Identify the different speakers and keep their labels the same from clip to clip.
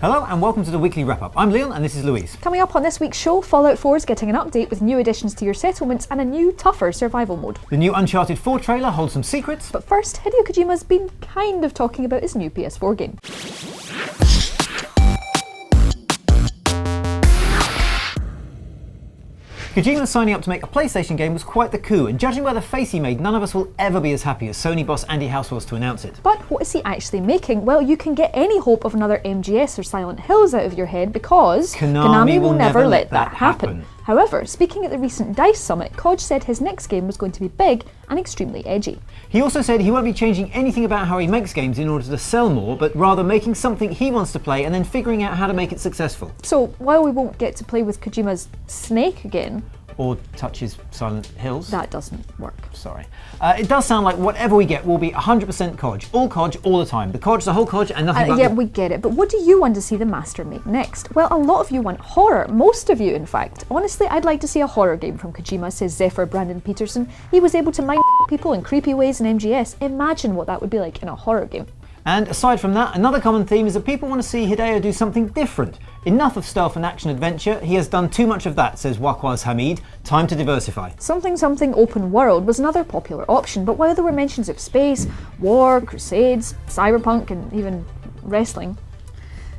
Speaker 1: Hello and welcome to the weekly wrap-up. I'm Leon and this is Louise.
Speaker 2: Coming up on this week's show, Fallout 4's getting an update with new additions to your settlements and a new, tougher survival mode.
Speaker 1: The new Uncharted 4 trailer holds some secrets.
Speaker 2: But first, Hideo Kojima's been kind of talking about his new PS4 game.
Speaker 1: Kojima signing up to make a PlayStation game was quite the coup, and judging by the face he made, none of us will ever be as happy as Sony boss Andy House was to announce it.
Speaker 2: But what is he actually making? Well, you can get any hope of another MGS or Silent Hills out of your head because Konami will never let that happen. However, speaking at the recent DICE Summit, Koj said his next game was going to be big and extremely edgy.
Speaker 1: He also said he won't be changing anything about how he makes games in order to sell more, but rather making something he wants to play and then figuring out how to make it successful.
Speaker 2: So, while we won't get to play with Kojima's Snake again,
Speaker 1: or touch his Silent Hills.
Speaker 2: That doesn't work.
Speaker 1: Sorry. It does sound like whatever we get will be 100% Koj. All Koj, all the time. The Koj, the whole Koj, and nothing but...
Speaker 2: Yeah, we get it. But what do you want to see the master make next? Well, a lot of you want horror. Most of you, in fact. Honestly, I'd like to see a horror game from Kojima, says Zephyr Brandon Peterson. He was able to mind people in creepy ways in MGS. Imagine what that would be like in a horror game.
Speaker 1: And aside from that, another common theme is that people want to see Hideo do something different. Enough of stealth and action adventure, he has done too much of that, says Wakwaz Hamid. Time to diversify.
Speaker 2: Something open world was another popular option, but while there were mentions of space, war, crusades, cyberpunk and even wrestling,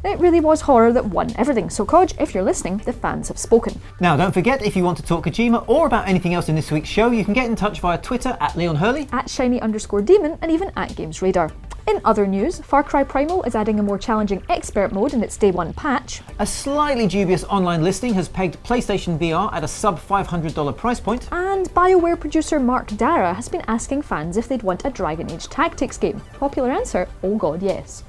Speaker 2: it really was horror that won everything. So Koj, if you're listening, the fans have spoken.
Speaker 1: Now don't forget, if you want to talk Kojima or about anything else in this week's show, you can get in touch via Twitter at Leon Hurley,
Speaker 2: at Shiny_Demon, and even at GamesRadar. In other news, Far Cry Primal is adding a more challenging expert mode in its day one patch.
Speaker 1: A slightly dubious online listing has pegged PlayStation VR at a sub $500 price point.
Speaker 2: And BioWare producer Mark Dara has been asking fans if they'd want a Dragon Age Tactics game. Popular answer, oh god yes.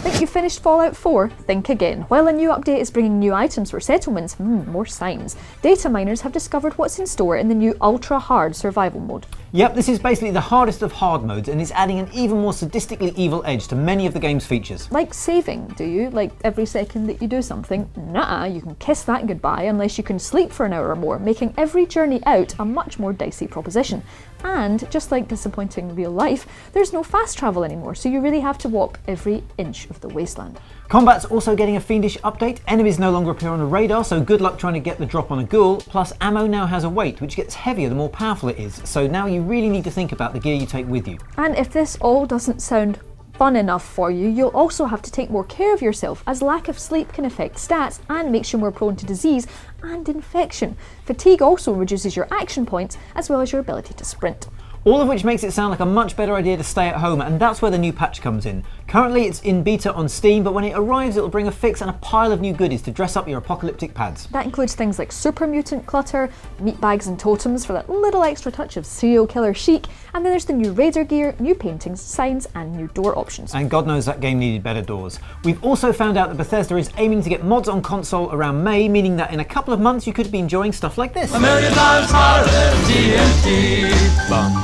Speaker 2: Think you finished Fallout 4? Think again. While a new update is bringing new items for settlements, more signs. Data miners have discovered what's in store in the new ultra-hard survival mode.
Speaker 1: Yep, this is basically the hardest of hard modes and is adding an even more sadistically evil edge to many of the game's features.
Speaker 2: Like saving, do you? Like every second that you do something? Nuh-uh, you can kiss that goodbye unless you can sleep for an hour or more, making every journey out a much more dicey proposition. And, just like disappointing real life, there's no fast travel anymore, so you really have to walk every inch of the wasteland.
Speaker 1: Combat's also getting a fiendish update. Enemies no longer appear on the radar, so good luck trying to get the drop on a ghoul. Plus, ammo now has a weight, which gets heavier the more powerful it is, so now you really need to think about the gear you take with you.
Speaker 2: And if this all doesn't sound fun enough for you, you'll also have to take more care of yourself, as lack of sleep can affect stats and makes you more prone to disease and infection. Fatigue also reduces your action points, as well as your ability to sprint.
Speaker 1: All of which makes it sound like a much better idea to stay at home, and that's where the new patch comes in. Currently it's in beta on Steam, but when it arrives it'll bring a fix and a pile of new goodies to dress up your apocalyptic pads.
Speaker 2: That includes things like super mutant clutter, meat bags and totems for that little extra touch of serial killer chic, and then there's the new raider gear, new paintings, signs and new door options.
Speaker 1: And God knows that game needed better doors. We've also found out that Bethesda is aiming to get mods on console around May, meaning that in a couple of months you could be enjoying stuff like this.
Speaker 3: $1 million harder than TNT. Bum.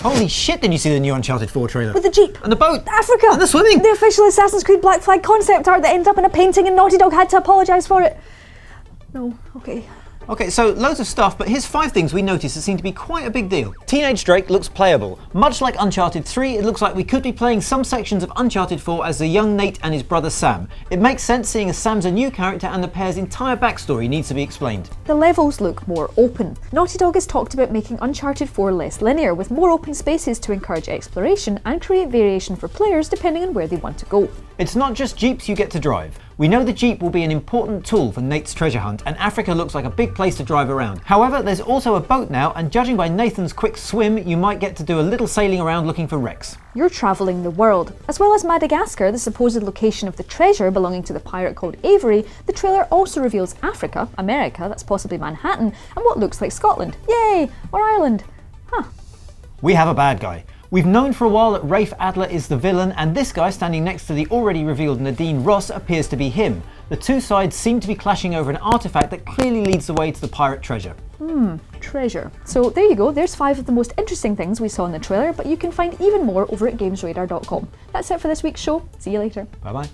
Speaker 1: Holy shit, did you see the new Uncharted 4 trailer?
Speaker 2: With the Jeep!
Speaker 1: And the boat!
Speaker 2: Africa!
Speaker 1: And the swimming!
Speaker 2: The official Assassin's Creed Black Flag concept art that ends up in a painting and Naughty Dog had to apologise for it. No, okay.
Speaker 1: Okay, so loads of stuff, but here's 5 things we noticed that seem to be quite a big deal. Teenage Drake looks playable. Much like Uncharted 3, it looks like we could be playing some sections of Uncharted 4 as the young Nate and his brother Sam. It makes sense seeing as Sam's a new character and the pair's entire backstory needs to be explained.
Speaker 2: The levels look more open. Naughty Dog has talked about making Uncharted 4 less linear, with more open spaces to encourage exploration and create variation for players depending on where they want to go.
Speaker 1: It's not just Jeeps you get to drive. We know the Jeep will be an important tool for Nate's treasure hunt, and Africa looks like a big place to drive around. However, there's also a boat now, and judging by Nathan's quick swim, you might get to do a little sailing around looking for wrecks.
Speaker 2: You're travelling the world. As well as Madagascar, the supposed location of the treasure belonging to the pirate called Avery, the trailer also reveals Africa, America, that's possibly Manhattan, and what looks like Scotland. Yay! Or Ireland. Huh.
Speaker 1: We have a bad guy. We've known for a while that Rafe Adler is the villain, and this guy standing next to the already revealed Nadine Ross appears to be him. The two sides seem to be clashing over an artifact that clearly leads the way to the pirate treasure.
Speaker 2: Treasure. So there you go, there's 5 of the most interesting things we saw in the trailer, but you can find even more over at GamesRadar.com. That's it for this week's show. See you later.
Speaker 1: Bye bye.